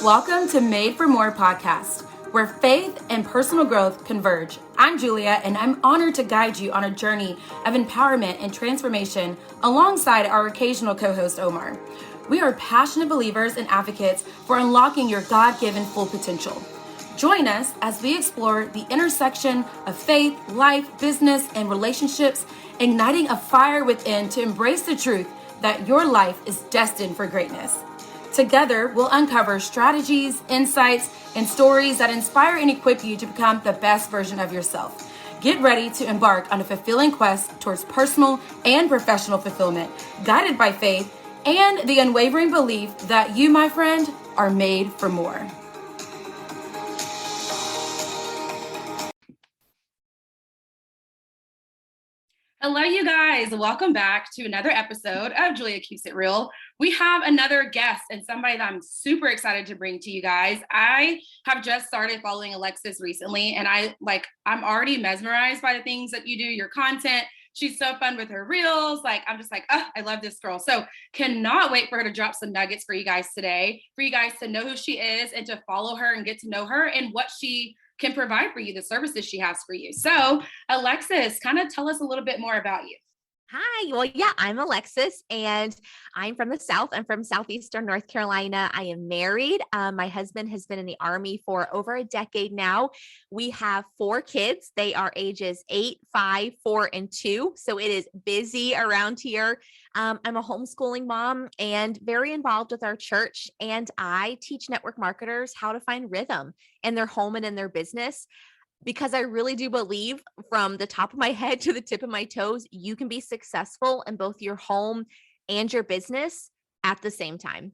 Welcome to Made for More podcast, where faith and personal growth converge. I'm Julia, and I'm honored to guide you on a journey of empowerment and transformation alongside our occasional co-host, Omar. We are passionate believers and advocates for unlocking your God-given full potential. Join us as we explore the intersection of faith, life, business, and relationships, igniting a fire within to embrace the truth that your life is destined for greatness. Together, we'll uncover strategies, insights, and stories that inspire and equip you to become the best version of yourself. Get ready to embark on a fulfilling quest towards personal and professional fulfillment, guided by faith and the unwavering belief that you, my friend, are made for more. Hello, you guys. Welcome back to another episode of Julia Keeps It Real. We have another guest and somebody that I'm super excited to bring to you guys. I have just started following Alexis recently, and I'm already mesmerized by the things that you do, your content. She's so fun with her reels. I'm just I love this girl. So cannot wait for her to drop some nuggets for you guys today, for you guys to know who she is and to follow her and get to know her and what she can provide for you, the services she has for you. So Alexis, kind of tell us a little bit more about you. Hi. Well, yeah, I'm Alexis and I'm from the South. I'm from Southeastern North Carolina. I am married. My husband has been in the Army for over a decade now. We have 4 kids. They are ages 8, 5, 4, and 2. So it is busy around here. I'm a homeschooling mom and very involved with our church. And I teach network marketers how to find rhythm in their home and in their business. Because I really do believe from the top of my head to the tip of my toes, you can be successful in both your home and your business at the same time.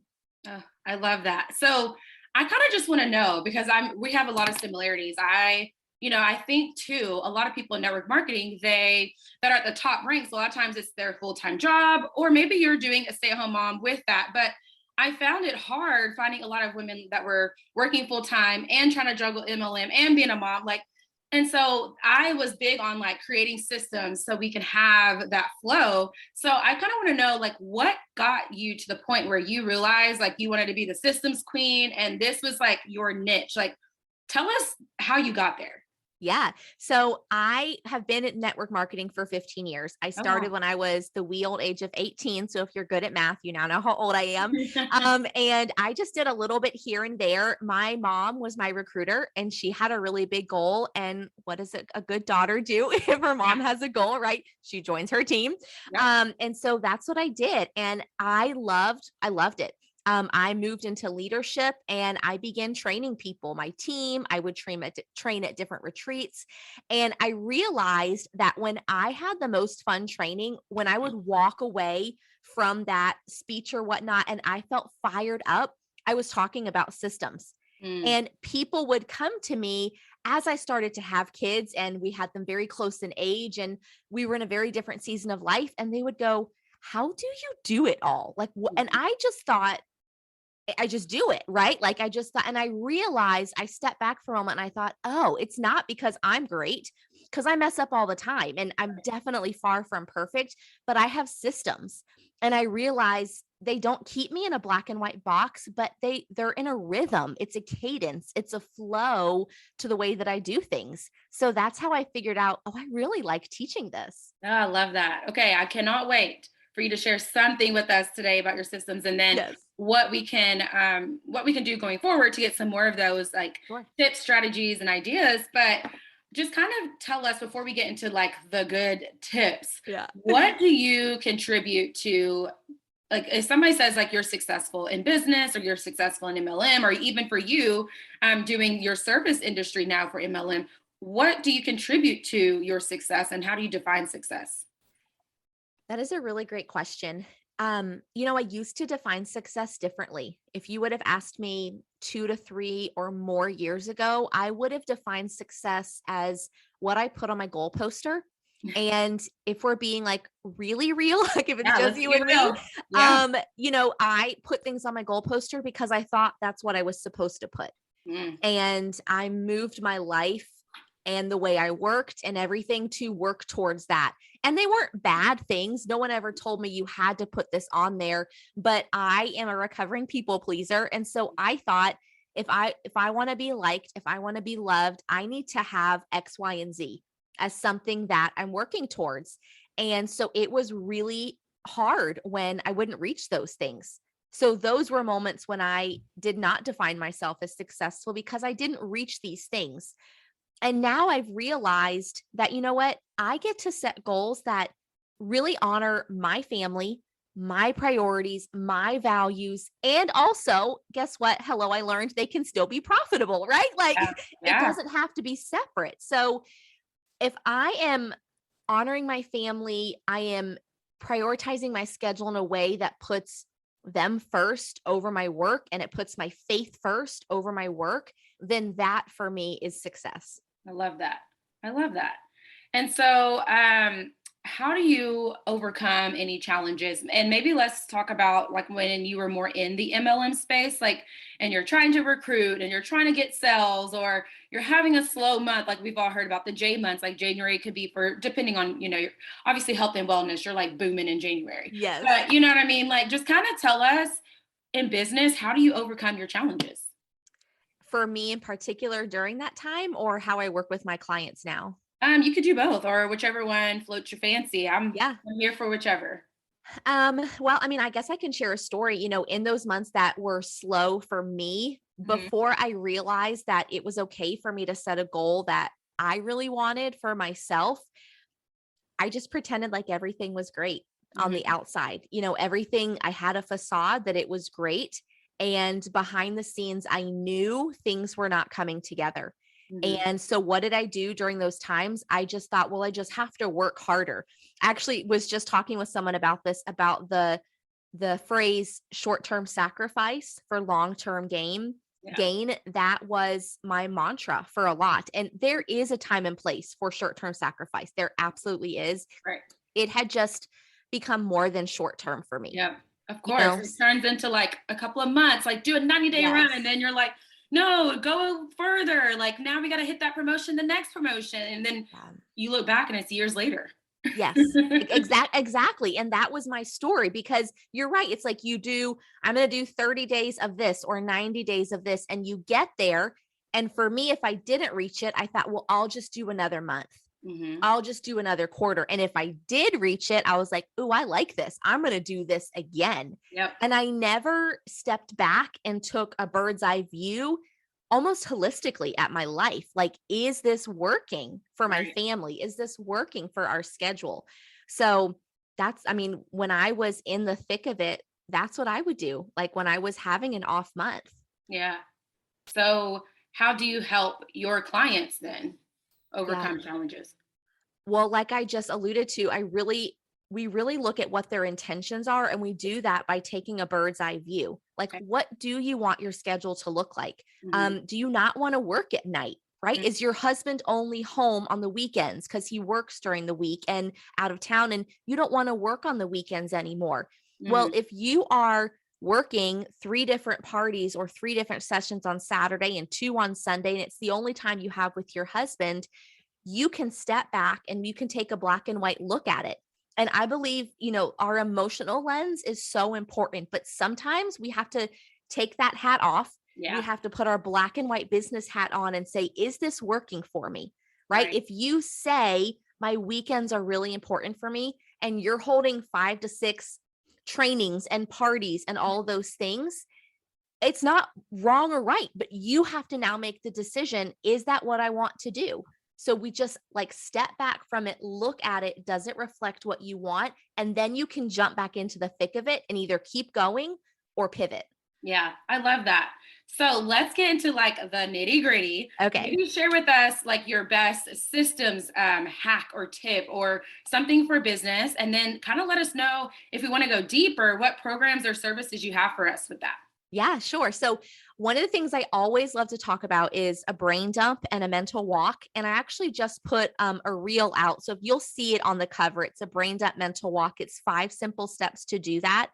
I love that. So I kind of just want to know, because we have a lot of similarities. I think too, a lot of people in network marketing, that are at the top ranks, a lot of times it's their full-time job, or maybe you're doing a stay-at-home mom with that. But I found it hard finding a lot of women that were working full-time and trying to juggle MLM and being a mom. And so I was big on creating systems so we can have that flow. So I kind of want to know what got you to the point where you realized you wanted to be the systems queen and this was your niche. Tell us how you got there. Yeah. So I have been in network marketing for 15 years. I started when I was the wee old age of 18. So if you're good at math, you now know how old I am. And I just did a little bit here and there. My mom was my recruiter and she had a really big goal. And what does a good daughter do if her mom has a goal, right? She joins her team. Yeah. And so that's what I did. And I loved it. I moved into leadership and I began training people, my team. I would train at different retreats. And I realized that when I had the most fun training, when I would walk away from that speech or whatnot, and I felt fired up, I was talking about systems. And people would come to me as I started to have kids, and we had them very close in age, and we were in a very different season of life. And they would go, "How do you do it all?" And I just thought, I just do it, right? I just thought, and I realized, I stepped back for a moment and I thought, oh, it's not because I'm great, because I mess up all the time and I'm definitely far from perfect, but I have systems. And I realized they don't keep me in a black and white box, but they're in a rhythm. It's a cadence. It's a flow to the way that I do things. So that's how I figured out, oh, I really like teaching this. Oh, I love that. Okay. I cannot wait for you to share something with us today about your systems, and then what we can do going forward to get some more of those tips, strategies, and ideas. But just kind of tell us before we get into the good tips, what do you contribute to, if somebody says you're successful in business or you're successful in MLM, or even for you doing your service industry now for MLM, what do you contribute to your success and how do you define success? That is a really great question. I used to define success differently. If you would have asked me 2 to 3 or more years ago, I would have defined success as what I put on my goal poster. And if we're being really real, if it's just you and me, I put things on my goal poster because I thought that's what I was supposed to put. And I moved my life and the way I worked and everything to work towards that. And they weren't bad things. No one ever told me you had to put this on there, but I am a recovering people pleaser. And so I thought If I want to be liked, if I want to be loved, I need to have X, Y, and Z as something that I'm working towards. And so it was really hard when I wouldn't reach those things. So those were moments when I did not define myself as successful because I didn't reach these things. And now I've realized that, you know what? I get to set goals that really honor my family, my priorities, my values. And also, guess what? Hello, I learned they can still be profitable, right? Like Yeah. it Yeah. doesn't have to be separate. So if I am honoring my family, I am prioritizing my schedule in a way that puts them first over my work and it puts my faith first over my work, then that for me is success. I love that. I love that. And so, how do you overcome any challenges? And maybe let's talk about like when you were more in the MLM space, like, and you're trying to recruit and you're trying to get sales, or you're having a slow month. Like we've all heard about the J months, like January could be for, depending on, your obviously health and wellness, you're like booming in January. Yes. But you know what I mean? Like just kind of tell us in business, how do you overcome your challenges? For me in particular during that time, or how I work with my clients now? You could do both, or whichever one floats your fancy. Yeah. I'm here for whichever. Well, I mean, I guess I can share a story, in those months that were slow for me, Mhm. before I realized that it was okay for me to set a goal that I really wanted for myself. I just pretended like everything was great on the Mhm. outside. Everything, I had a facade that it was great. And behind the scenes, I knew things were not coming together. Mhm. And so what did I do during those times? I just thought, well, I just have to work harder. Actually was just talking with someone about this, about the phrase short-term sacrifice for long-term Yeah. gain. That was my mantra for a lot. And there is a time and place for short-term sacrifice. There absolutely is. Right. It had just become more than short-term for me. Yeah. Of You course. know? It turns into like a couple of months, like do a 90-day run, and Yes. then you're like, no, go further. Like now we got to hit that promotion, the next promotion. And then you look back and it's years later. Yes, exactly. And that was my story, because you're right. It's like I'm going to do 30 days of this or 90 days of this, and you get there. And for me, if I didn't reach it, I thought, well, I'll just do another month. Mhm. I'll just do another quarter. And if I did reach it, I was like, oh, I like this. I'm going to do this again. Yep. And I never stepped back and took a bird's eye view almost holistically at my life. Like, is this working for my Right. family? Is this working for our schedule? So I mean, when I was in the thick of it, that's what I would do. Like when I was having an off month. Yeah. So how do you help your clients then Yeah. overcome challenges? Well, like I just alluded to, we really look at what their intentions are. And we do that by taking a bird's eye view. Like, Okay. what do you want your schedule to look like? Mhm. Do you not want to work at night? Right? Mhm. Is your husband only home on the weekends because he works during the week and out of town, and you don't want to work on the weekends anymore? Well, Mhm. if you are working 3 different parties or 3 different sessions on Saturday and 2 on Sunday, and it's the only time you have with your husband, you can step back and you can take a black and white look at it. And I believe, our emotional lens is so important, but sometimes we have to take that hat off. We Yeah. have to put our black and white business hat on and say, is this working for me? Right? Right. If you say my weekends are really important for me, and you're holding 5 to 6 trainings and parties and all of those things, it's not wrong or right, but you have to now make the decision. Is that what I want to do? So we just like step back from it, look at it. Does it reflect what you want? And then you can jump back into the thick of it and either keep going or pivot. Yeah, I love that. So let's get into like the nitty gritty. Okay. Maybe share with us like your best systems hack or tip or something for business. And then kind of let us know if we want to go deeper, what programs or services you have for us with that. Yeah, sure. So one of the things I always love to talk about is a brain dump and a mental walk. And I actually just put a reel out. So if you'll see it on the cover, it's a brain dump mental walk. It's 5 simple steps to do that.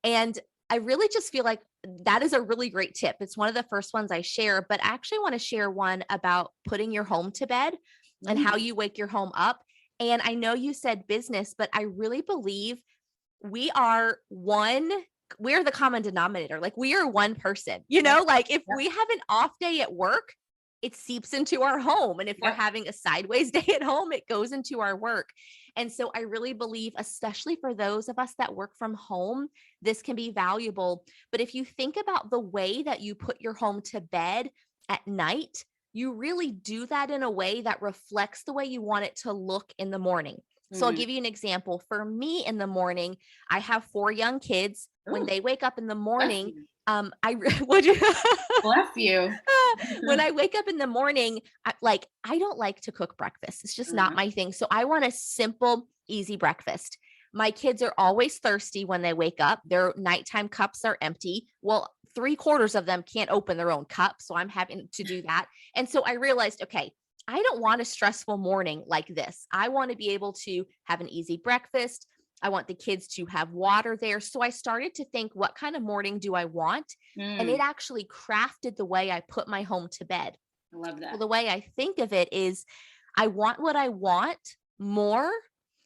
And I really just feel like that is a really great tip. It's one of the first ones I share, but I actually want to share one about putting your home to bed and how Mm. you wake your home up. And I know you said business, but I really believe we are one we're the common denominator. Like we are one person, you know, like if we have an off day at work, it seeps into our home. And if we're having a sideways day at home, it goes into our work. And so I really believe, especially for those of us that work from home, this can be valuable. But if you think about the way that you put your home to bed at night, you really do that in a way that reflects the way you want it to look in the morning. So I'll give you an example. For me in the morning, I have 4 young kids. When they wake up in the morning, would you bless you. When I wake up in the morning, I don't like to cook breakfast. It's just not my thing. So I want a simple, easy breakfast. My kids are always thirsty when they wake up. Their nighttime cups are empty. Well, 3/4 of them can't open their own cup. So I'm having to do that. And so I realized, okay, I don't want a stressful morning like this. I want to be able to have an easy breakfast. I want the kids to have water there. So I started to think, what kind of morning do I want? And it actually crafted the way I put my home to bed. I love that. So the way I think of it is I want what I want more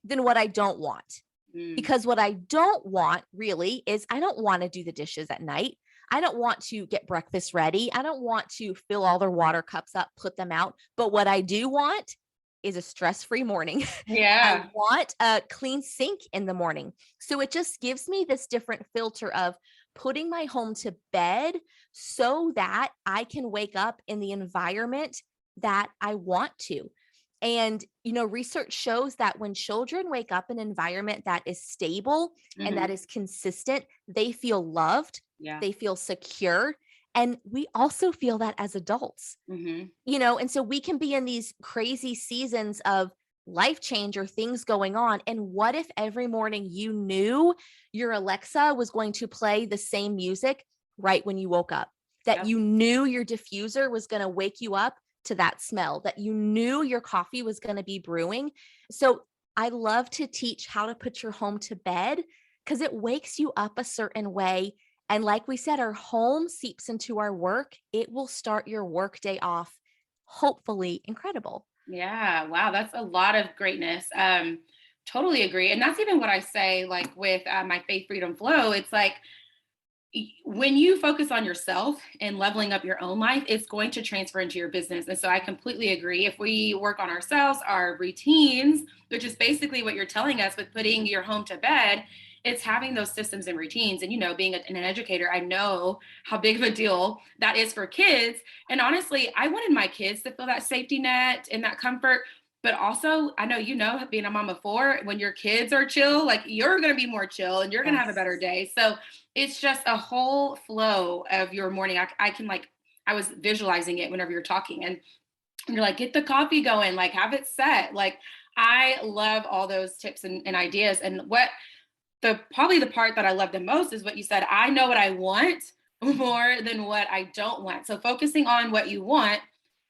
than what I don't want. Because what I don't want really is I don't want to do the dishes at night. I don't want to get breakfast ready. I don't want to fill all their water cups up, put them out. But what I do want is a stress-free morning. Yeah. I want a clean sink in the morning. So it just gives me this different filter of putting my home to bed so that I can wake up in the environment that I want to. And, you know, research shows that when children wake up in an environment that is stable and that is consistent, they feel loved, they feel secure. And we also feel that as adults, you know, and so we can be in these crazy seasons of life change or things going on. And what if every morning you knew your Alexa was going to play the same music right when you woke up, that you knew your diffuser was going to wake you up to that smell, that you knew your coffee was going to be brewing. So I love to teach how to put your home to bed because it wakes you up a certain way. And like we said, our home seeps into our work. It will start your work day off, hopefully incredible. Yeah. Wow. That's a lot of greatness. Totally agree. And that's even what I say, like with my Faith Freedom Flow, it's like, when you focus on yourself and leveling up your own life, it's going to transfer into your business. And so I completely agree. If we work on ourselves, our routines, which is basically what you're telling us with putting your home to bed, it's having those systems and routines. And, you know, being an educator, I know how big of a deal that is for kids. And honestly, I wanted my kids to feel that safety net and that comfort. But also, I know, you know, being a mom of 4, when your kids are chill, like you're going to be more chill and you're going to have a better day. So it's just a whole flow of your morning. I can I was visualizing it whenever you're talking and you're like, get the coffee going, like have it set. Like I love all those tips and ideas. And what probably the part that I love the most is what you said. I know what I want more than what I don't want. So focusing on what you want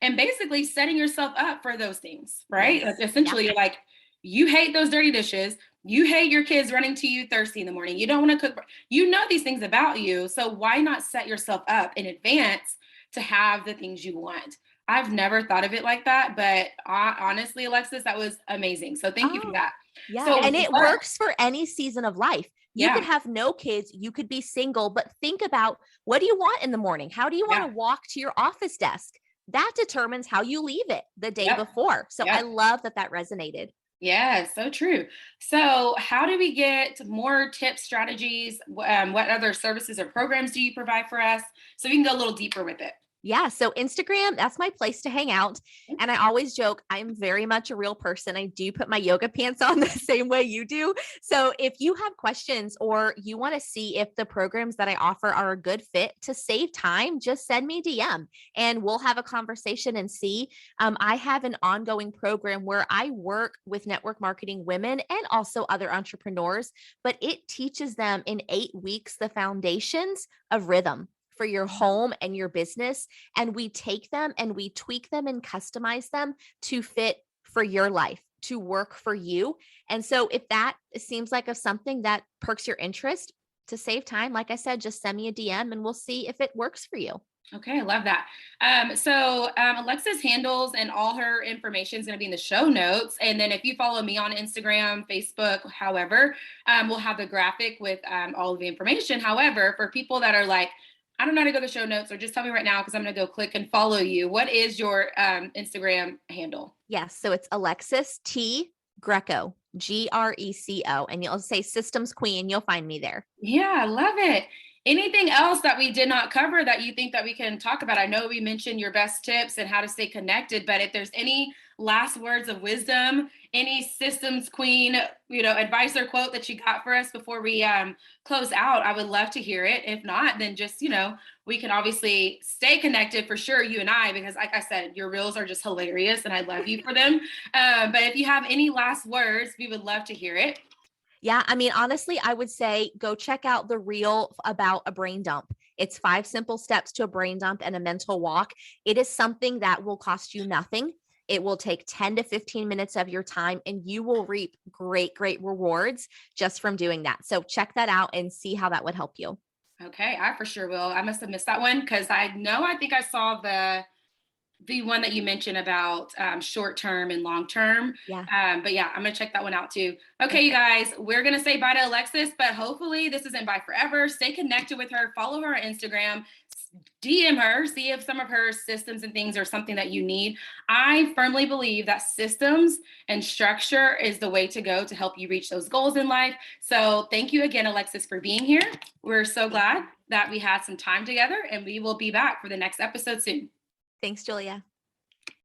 and basically setting yourself up for those things, right? Yes. Essentially, you're like, you hate those dirty dishes. You hate your kids running to you thirsty in the morning. You don't want to cook. You know these things about you. So why not set yourself up in advance to have the things you want? I've never thought of it like that, but honestly, Alexis, that was amazing. So thank you for that. Yeah. So, and it works for any season of life. You could have no kids, you could be single, but think about, what do you want in the morning? How do you want to walk to your office desk? That determines how you leave it the day before. So I love that resonated. Yeah, so true. So how do we get more tips, strategies? What other services or programs do you provide for us? So we can go a little deeper with it. Yeah. So Instagram, that's my place to hang out. And I always joke, I'm very much a real person. I do put my yoga pants on the same way you do. So if you have questions or you want to see if the programs that I offer are a good fit to save time, just send me a DM and we'll have a conversation and see. I have an ongoing program where I work with network marketing women and also other entrepreneurs, but it teaches them in 8 weeks the foundations of rhythm for your home and your business. And we take them and we tweak them and customize them to fit for your life, to work for you. And so if that seems like something that perks your interest, to save time, like I said, just send me a DM and we'll see if it works for you. Okay, I love that. Alexis handles and all her information is going to be in the show notes. And then if you follow me on Instagram, Facebook, however, we'll have the graphic with all of the information. However, for people that are like, I don't know how to go to the show notes, or just tell me right now because I'm going to go click and follow you. What is your Instagram handle? Yes. So it's Alexis T. Greco, Greco. And you'll say Systems Queen. You'll find me there. Yeah, I love it. Anything else that we did not cover that you think that we can talk about? I know we mentioned your best tips and how to stay connected, but if there's any last words of wisdom, any systems queen, advice or quote that you got for us before we close out, I would love to hear it. If not, then just, we can obviously stay connected for sure, you and I, because like I said, your reels are just hilarious and I love you for them. But if you have any last words, we would love to hear it. Yeah. I mean, honestly, I would say go check out the reel about a brain dump. It's 5 simple steps to a brain dump and a mental walk. It is something that will cost you nothing. It will take 10 to 15 minutes of your time and you will reap great, great rewards just from doing that. So check that out and see how that would help you. Okay, I for sure will. I must have missed that one because I think I saw the one that you mentioned about short term and long term. Yeah. But yeah, I'm going to check that one out too. Okay, you guys, we're going to say bye to Alexis, but hopefully this isn't bye forever. Stay connected with her, follow her on Instagram, DM her, see if some of her systems and things are something that you need. I firmly believe that systems and structure is the way to go to help you reach those goals in life. So thank you again, Alexis, for being here. We're so glad that we had some time together and we will be back for the next episode soon. Thanks, Julia.